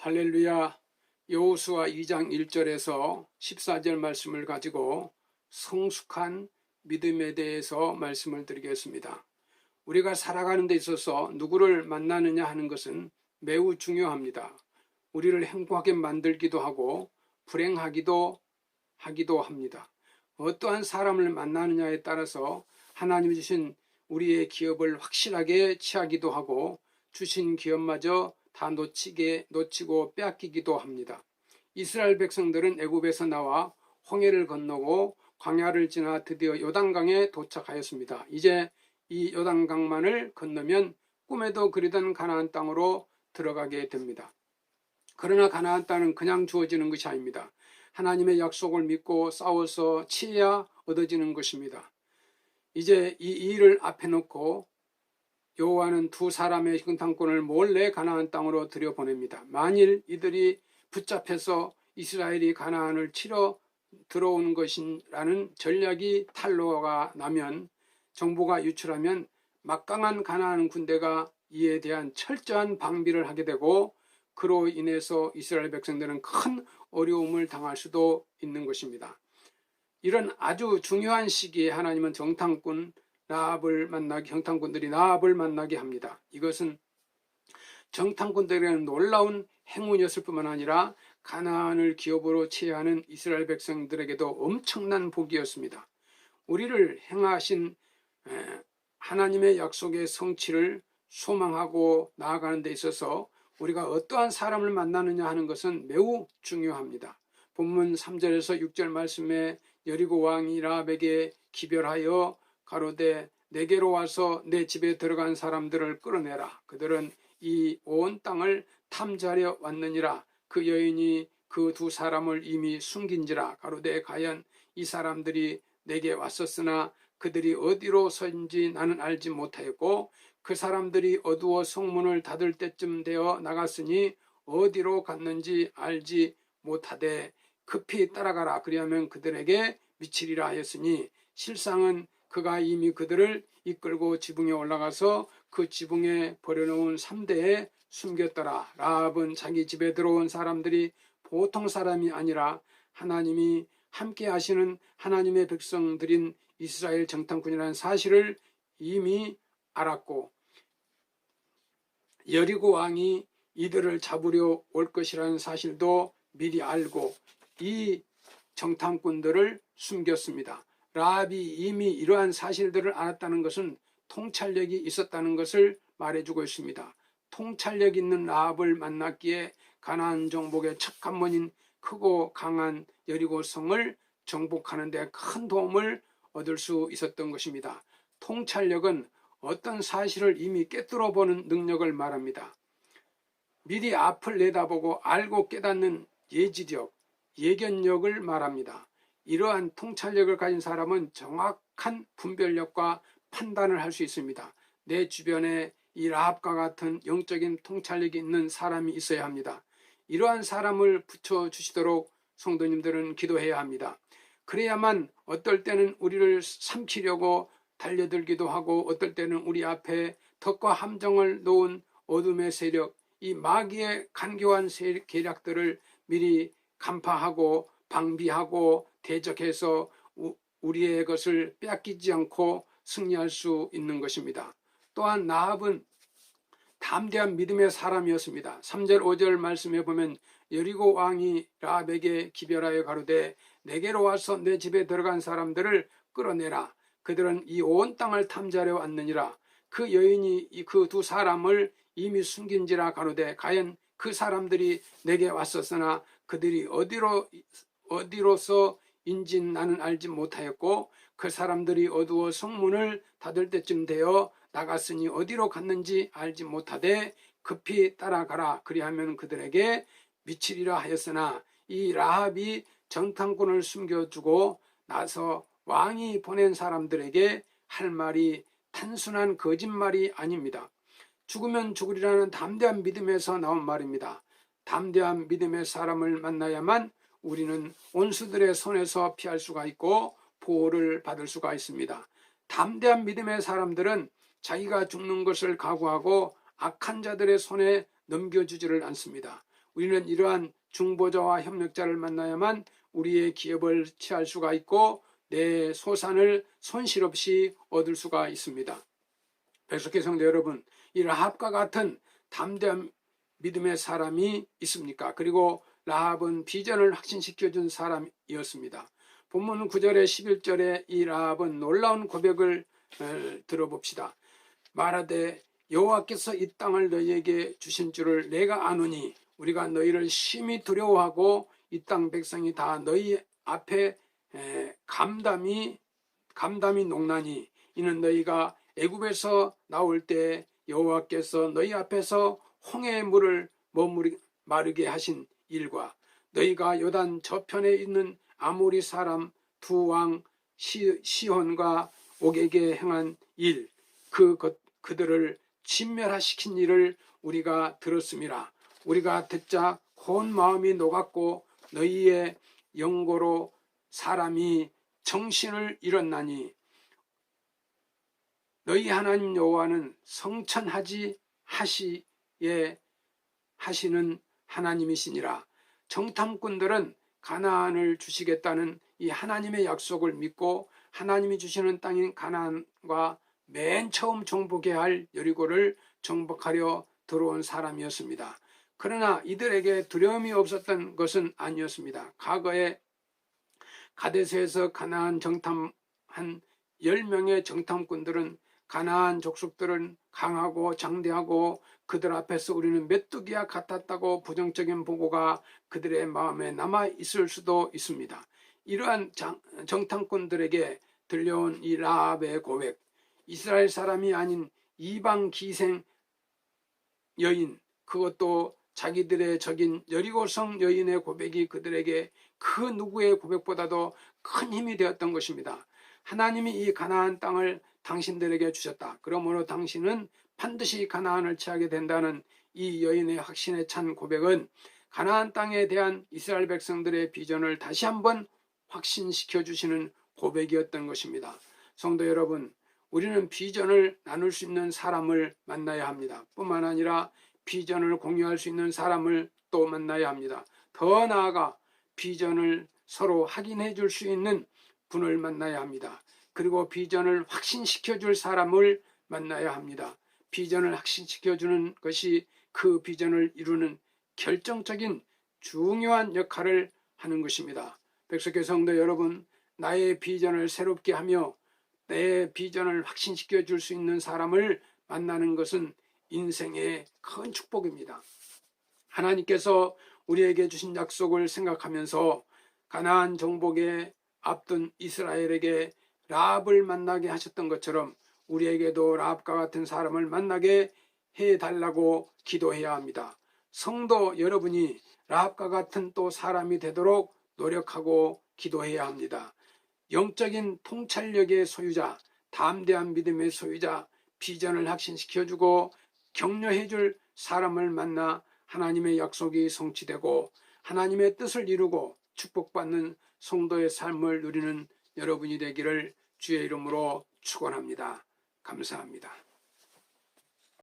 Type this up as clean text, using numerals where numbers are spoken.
할렐루야. 여호수아 2장 1절에서 14절 말씀을 가지고 성숙한 믿음에 대해서 말씀을 드리겠습니다. 우리가 살아가는 데 있어서 누구를 만나느냐 하는 것은 매우 중요합니다. 우리를 행복하게 만들기도 하고 불행하기도 합니다. 어떠한 사람을 만나느냐에 따라서 하나님이 주신 우리의 기업을 확실하게 취하기도 하고 주신 기업마저 다 놓치고 빼앗기기도 합니다. 이스라엘 백성들은 애굽에서 나와 홍해를 건너고 광야를 지나 드디어 요단강에 도착하였습니다. 이제 이 요단강만을 건너면 꿈에도 그리던 가나안 땅으로 들어가게 됩니다. 그러나 가나안 땅은 그냥 주어지는 것이 아닙니다. 하나님의 약속을 믿고 싸워서 치야 얻어지는 것입니다. 이제 이 일을 앞에 놓고 여호와는 두 사람의 형탕권을 몰래 가나안 땅으로 들여보냅니다. 만일 이들이 붙잡혀서 이스라엘이 가나안을 치러 들어오는 것이라는 전략이 탄로가 나면, 정보가 유출하면 막강한 가나안 군대가 이에 대한 철저한 방비를 하게 되고, 그로 인해서 이스라엘 백성들은 큰 어려움을 당할 수도 있는 것입니다. 이런 아주 중요한 시기에 하나님은 형탕꾼들이 라합을 만나게 합니다. 이것은 정탐꾼들에게는 놀라운 행운이었을 뿐만 아니라 가나안을 기업으로 취하는 이스라엘 백성들에게도 엄청난 복이었습니다. 우리를 행하신 하나님의 약속의 성취를 소망하고 나아가는 데 있어서 우리가 어떠한 사람을 만나느냐 하는 것은 매우 중요합니다. 본문 3절에서 6절 말씀에 여리고 왕이 라합에게 기별하여 가로되 내게로 와서 내 집에 들어간 사람들을 끌어내라. 그들은 이 온 땅을 탐지하려 왔느니라. 그 여인이 그 두 사람을 이미 숨긴지라. 가로되 과연 이 사람들이 내게 왔었으나 그들이 어디로 서인지 나는 알지 못하였고 그 사람들이 어두워 성문을 닫을 때쯤 되어 나갔으니 어디로 갔는지 알지 못하되 급히 따라가라. 그리하면 그들에게 미치리라 하였으니 실상은 그가 이미 그들을 이끌고 지붕에 올라가서 그 지붕에 버려놓은 3대에 숨겼더라. 라합은 자기 집에 들어온 사람들이 보통 사람이 아니라 하나님이 함께 하시는 하나님의 백성들인 이스라엘 정탐꾼이라는 사실을 이미 알았고, 여리고 왕이 이들을 잡으려 올 것이라는 사실도 미리 알고 이 정탐꾼들을 숨겼습니다. 라합이 이미 이러한 사실들을 알았다는 것은 통찰력이 있었다는 것을 말해주고 있습니다. 통찰력 있는 라합을 만났기에 가나안 정복의 첫 관문인 크고 강한 여리고성을 정복하는 데 큰 도움을 얻을 수 있었던 것입니다. 통찰력은 어떤 사실을 이미 꿰뚫어 보는 능력을 말합니다. 미리 앞을 내다보고 알고 깨닫는 예지력, 예견력을 말합니다. 이러한 통찰력을 가진 사람은 정확한 분별력과 판단을 할 수 있습니다. 내 주변에 이 라합과 같은 영적인 통찰력이 있는 사람이 있어야 합니다. 이러한 사람을 붙여주시도록 성도님들은 기도해야 합니다. 그래야만 어떨 때는 우리를 삼키려고 달려들기도 하고 어떨 때는 우리 앞에 덕과 함정을 놓은 어둠의 세력, 이 마귀의 간교한 계략들을 미리 간파하고 방비하고 대적해서 우리의 것을 빼앗기지 않고 승리할 수 있는 것입니다. 또한 라합은 담대한 믿음의 사람이었습니다. 3절 5절 말씀해 보면 여리고 왕이 라합에게 기별하여 가로되 내게로 와서 내 집에 들어간 사람들을 끌어내라. 그들은 이 온 땅을 탐지하려 왔느니라. 그 여인이 그 두 사람을 이미 숨긴지라. 가로되 과연 그 사람들이 내게 왔었으나 그들이 어디로서 인진 나는 알지 못하였고 그 사람들이 어두워 성문을 닫을 때쯤 되어 나갔으니 어디로 갔는지 알지 못하되 급히 따라가라. 그리하면 그들에게 미치리라 하였으나, 이 라합이 정탐꾼을 숨겨주고 나서 왕이 보낸 사람들에게 할 말이 단순한 거짓말이 아닙니다. 죽으면 죽으리라는 담대한 믿음에서 나온 말입니다. 담대한 믿음의 사람을 만나야만 우리는 원수들의 손에서 피할 수가 있고 보호를 받을 수가 있습니다. 담대한 믿음의 사람들은 자기가 죽는 것을 각오하고 악한 자들의 손에 넘겨주지를 않습니다. 우리는 이러한 중보자와 협력자를 만나야만 우리의 기업을 취할 수가 있고 내 소산을 손실 없이 얻을 수가 있습니다. 백석회 성도 여러분, 이 라합과 같은 담대한 믿음의 사람이 있습니까? 그리고 라합은 비전을 확신시켜준 사람이었습니다. 본문 9절에 11절에 이 라합은 놀라운 고백을 들어봅시다. 말하되 여호와께서 이 땅을 너희에게 주신 줄을 내가 아노니 우리가 너희를 심히 두려워하고 이 땅 백성이 다 너희 앞에 감담이 녹나니 이는 너희가 애굽에서 나올 때 여호와께서 너희 앞에서 홍해의 물을 마르게 하신 일과 너희가 요단 저편에 있는 아모리 사람 두 왕 시혼과 옥에게 행한 일 그들을 진멸하시킨 일을 우리가 들었음이라. 우리가 듣자 온 마음이 녹았고 너희의 영고로 사람이 정신을 잃었나니 너희 하나님 여호와는 성천하지 하시는 하나님이시니라. 정탐꾼들은 가나안을 주시겠다는 이 하나님의 약속을 믿고 하나님이 주시는 땅인 가나안과 맨 처음 정복해야 할 여리고를 정복하려 들어온 사람이었습니다. 그러나 이들에게 두려움이 없었던 것은 아니었습니다. 과거에 가데스에서 가나안 정탐한 10명의 정탐꾼들은 가나안 족속들은 강하고 장대하고 그들 앞에서 우리는 메뚜기와 같았다고 부정적인 보고가 그들의 마음에 남아 있을 수도 있습니다. 이러한 정탐꾼들에게 들려온 이 라합의 고백, 이스라엘 사람이 아닌 이방 기생 여인, 그것도 자기들의 적인 여리고성 여인의 고백이 그들에게 그 누구의 고백보다도 큰 힘이 되었던 것입니다. 하나님이 이 가나안 땅을 당신들에게 주셨다. 그러므로 당신은 반드시 가나안을 취하게 된다는 이 여인의 확신에 찬 고백은 가나안 땅에 대한 이스라엘 백성들의 비전을 다시 한번 확신시켜 주시는 고백이었던 것입니다. 성도 여러분, 우리는 비전을 나눌 수 있는 사람을 만나야 합니다. 뿐만 아니라 비전을 공유할 수 있는 사람을 또 만나야 합니다. 더 나아가 비전을 서로 확인해 줄 수 있는 분을 만나야 합니다. 그리고 비전을 확신시켜 줄 사람을 만나야 합니다. 비전을 확신시켜 주는 것이 그 비전을 이루는 결정적인 중요한 역할을 하는 것입니다. 백석교 성도 여러분, 나의 비전을 새롭게 하며 내 비전을 확신시켜 줄 수 있는 사람을 만나는 것은 인생의 큰 축복입니다. 하나님께서 우리에게 주신 약속을 생각하면서 가나안 정복에 앞둔 이스라엘에게 라합을 만나게 하셨던 것처럼 우리에게도 라합과 같은 사람을 만나게 해달라고 기도해야 합니다. 성도 여러분이 라합과 같은 또 사람이 되도록 노력하고 기도해야 합니다. 영적인 통찰력의 소유자, 담대한 믿음의 소유자, 비전을 확신시켜주고 격려해줄 사람을 만나 하나님의 약속이 성취되고 하나님의 뜻을 이루고 축복받는 성도의 삶을 누리는 여러분이 되기를 주의 이름으로 축원합니다. 감사합니다.